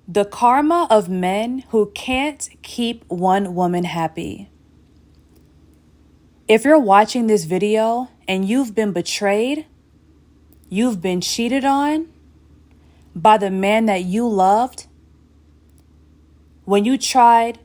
The karma of men who can't keep one woman happy. If you're watching this video and you've been betrayed, you've been cheated on by the man that you loved, when you tried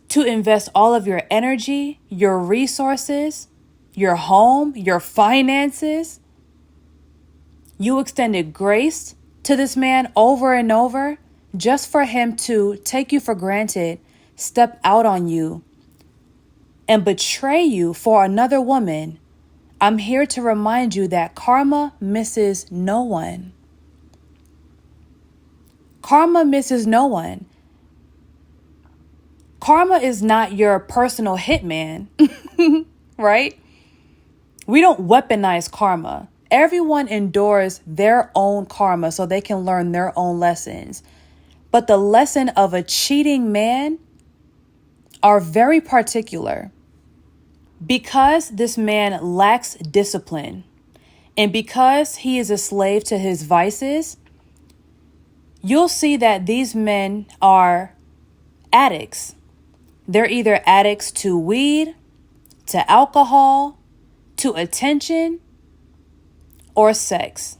to invest all of your energy, your resources, your home, your finances, you extended grace to this man over and over just for him to take you for granted, step out on you, and betray you for another woman, I'm here to remind you that karma misses no one. Karma misses no one. Karma is not your personal hitman, right? We don't weaponize karma. Everyone endures their own karma so they can learn their own lessons. But the lesson of a cheating man are very particular. Because this man lacks discipline and because he is a slave to his vices, you'll see that these men are addicts. They're either addicts to weed, to alcohol, to attention, or sex.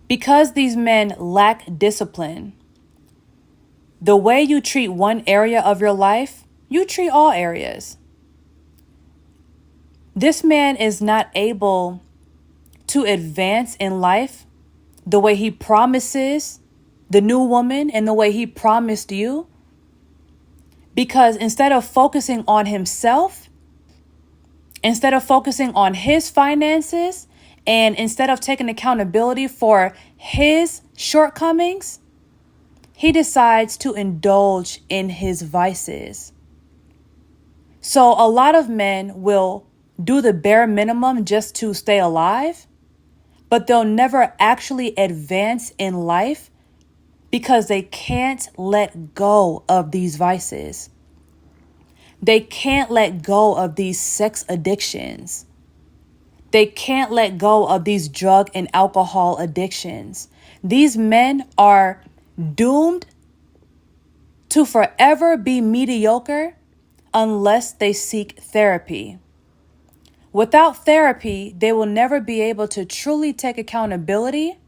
Because these men lack discipline, the way you treat one area of your life, you treat all areas. This man is not able to advance in life the way he promises the new woman and the way he promised you. Because instead of focusing on himself, instead of focusing on his finances, and instead of taking accountability for his shortcomings, he decides to indulge in his vices. So a lot of men will do the bare minimum just to stay alive, but they'll never actually advance in life because they can't let go of these vices. They can't let go of these sex addictions. They can't let go of these drug and alcohol addictions. These men are doomed to forever be mediocre unless they seek therapy. Without therapy, they will never be able to truly take accountability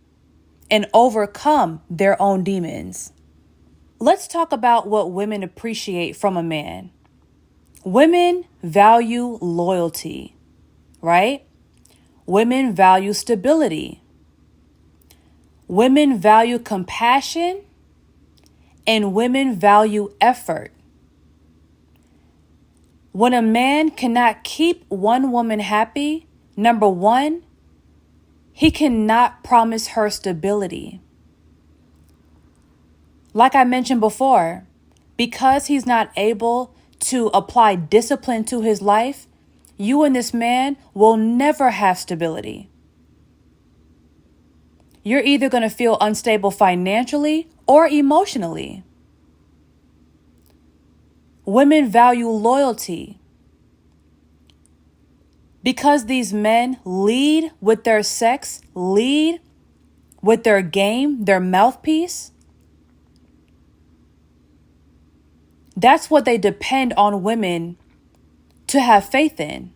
and overcome their own demons. Let's talk about what women appreciate from a man. Women value loyalty, right? Women value stability. Women value compassion, and women value effort. When a man cannot keep one woman happy, number one, he cannot promise her stability. Like I mentioned before, because he's not able to apply discipline to his life, you and this man will never have stability. You're either going to feel unstable financially or emotionally. Women value loyalty. Because these men lead with their sex, lead with their game, their mouthpiece, that's what they depend on women to have faith in.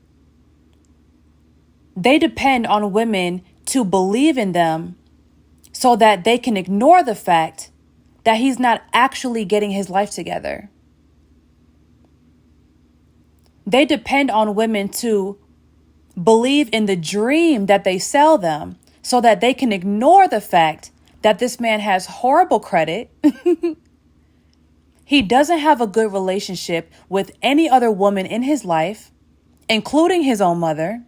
They depend on women to believe in them so that they can ignore the fact that he's not actually getting his life together. They depend on women to believe in the dream that they sell them so that they can ignore the fact that this man has horrible credit. He doesn't have a good relationship with any other woman in his life, including his own mother.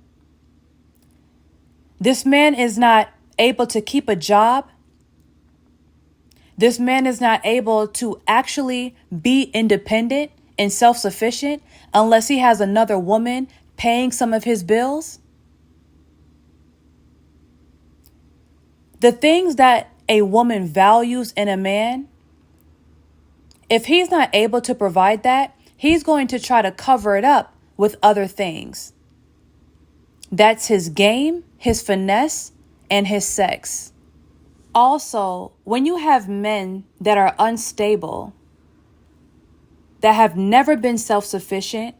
This man is not able to keep a job. This man is not able to actually be independent and self-sufficient unless he has another woman paying some of his bills. The things that a woman values in a man, if he's not able to provide that, he's going to try to cover it up with other things. That's his game, his finesse, and his sex. Also, when you have men that are unstable, that have never been self-sufficient,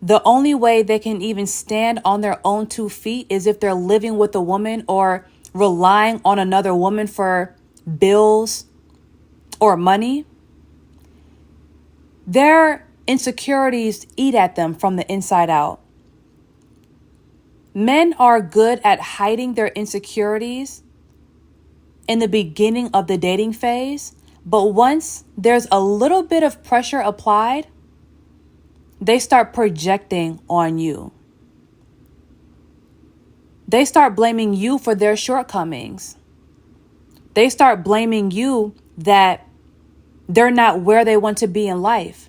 the only way they can even stand on their own 2 feet is if they're living with a woman or relying on another woman for bills or money. Their insecurities eat at them from the inside out. Men are good at hiding their insecurities in the beginning of the dating phase, but once there's a little bit of pressure applied, they start projecting on you. They start blaming you for their shortcomings. They start blaming you that they're not where they want to be in life.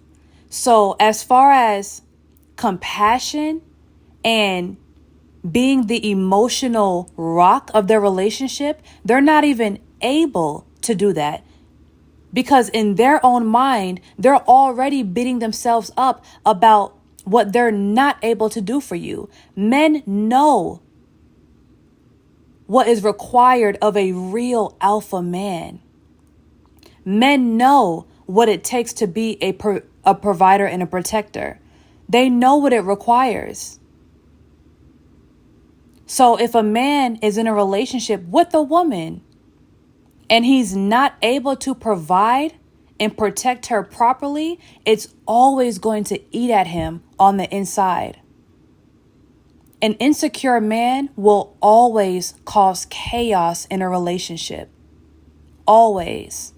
So as far as compassion and being the emotional rock of their relationship, they're not even able to do that. Because in their own mind, they're already beating themselves up about what they're not able to do for you. Men know what is required of a real alpha man. Men know what it takes to be a provider and a protector. They know what it requires. So if a man is in a relationship with a woman and he's not able to provide and protect her properly, it's always going to eat at him on the inside. An insecure man will always cause chaos in a relationship. Always.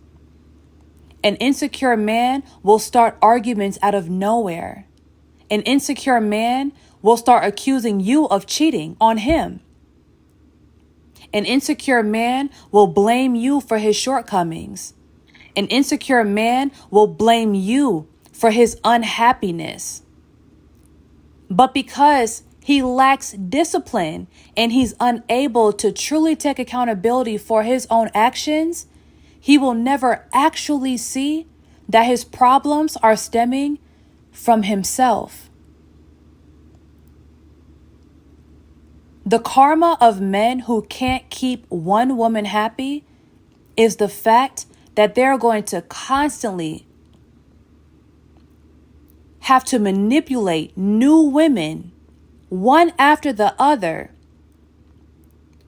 An insecure man will start arguments out of nowhere. An insecure man will start accusing you of cheating on him. An insecure man will blame you for his shortcomings. An insecure man will blame you for his unhappiness. But because he lacks discipline and he's unable to truly take accountability for his own actions, he will never actually see that his problems are stemming from himself. The karma of men who can't keep one woman happy is the fact that they're going to constantly have to manipulate new women, one after the other,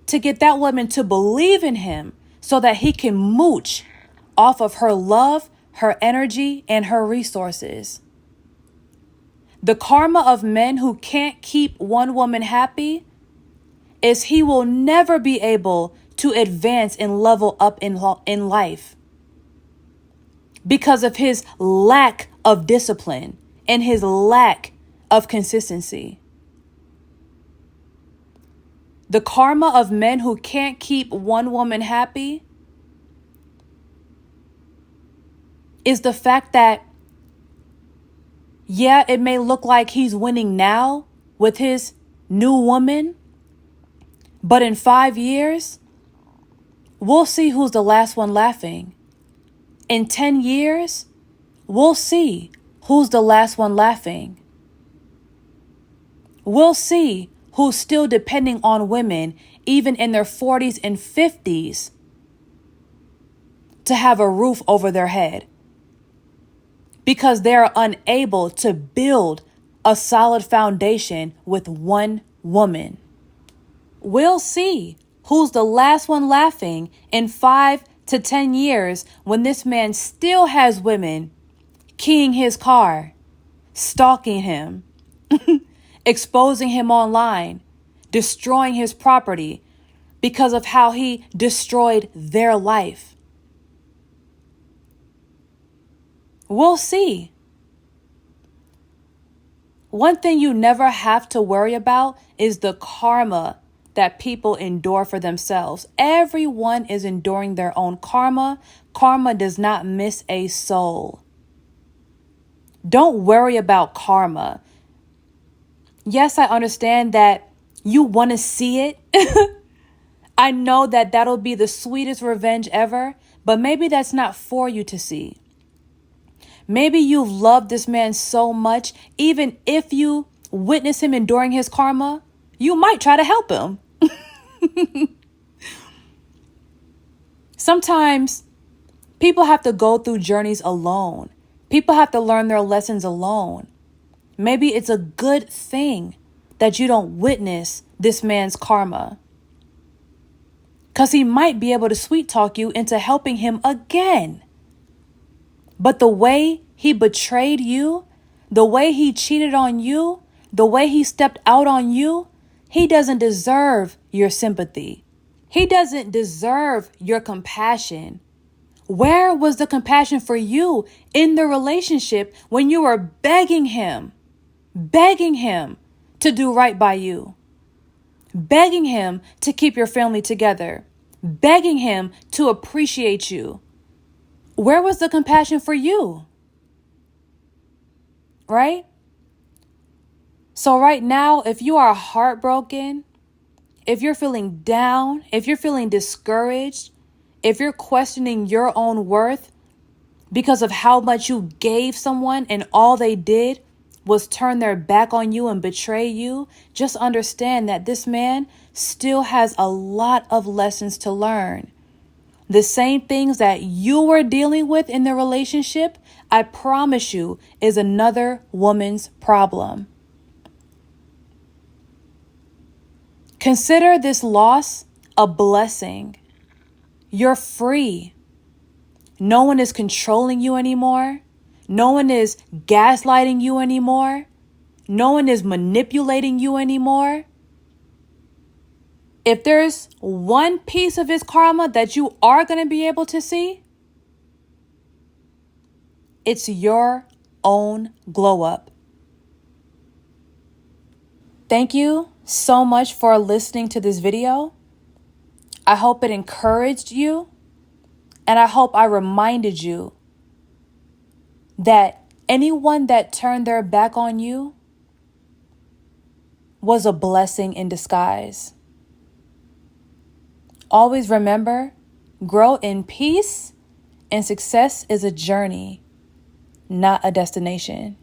to get that woman to believe in him so that he can mooch off of her love, her energy, and her resources. The karma of men who can't keep one woman happy is he will never be able to advance and level up in life because of his lack of discipline and his lack of consistency. The karma of men who can't keep one woman happy is the fact that, yeah, it may look like he's winning now with his new woman, but in 5 years, we'll see who's the last one laughing. In 10 years, we'll see who's the last one laughing. We'll see who's still depending on women, even in their 40s and 50s, to have a roof over their head, because they're unable to build a solid foundation with one woman. We'll see who's the last one laughing in 5 to 10 years when this man still has women keying his car, stalking him, exposing him online, destroying his property because of how he destroyed their life. We'll see. One thing you never have to worry about is the karma that people endure for themselves. Everyone is enduring their own karma. Karma does not miss a soul. Don't worry about karma. Yes, I understand that you want to see it. I know that that'll be the sweetest revenge ever, but maybe that's not for you to see. Maybe you've loved this man so much, even if you witness him enduring his karma, you might try to help him. Sometimes people have to go through journeys alone. People have to learn their lessons alone. Maybe it's a good thing that you don't witness this man's karma, because he might be able to sweet talk you into helping him again. But the way he betrayed you, the way he cheated on you, the way he stepped out on you, he doesn't deserve your sympathy. He doesn't deserve your compassion. Where was the compassion for you in the relationship when you were begging him to do right by you, begging him to keep your family together, begging him to appreciate you? Where was the compassion for you? Right? So right now, if you are heartbroken, if you're feeling down, if you're feeling discouraged, if you're questioning your own worth because of how much you gave someone and all they did was turn their back on you and betray you, just understand that this man still has a lot of lessons to learn. The same things that you were dealing with in the relationship, I promise you, is another woman's problem. Consider this loss a blessing. You're free. No one is controlling you anymore. No one is gaslighting you anymore. No one is manipulating you anymore. If there's one piece of his karma that you are going to be able to see, it's your own glow up. Thank you so much for listening to this video. I hope it encouraged you, and I hope I reminded you that anyone that turned their back on you was a blessing in disguise. Always remember, grow in peace, and success is a journey, not a destination.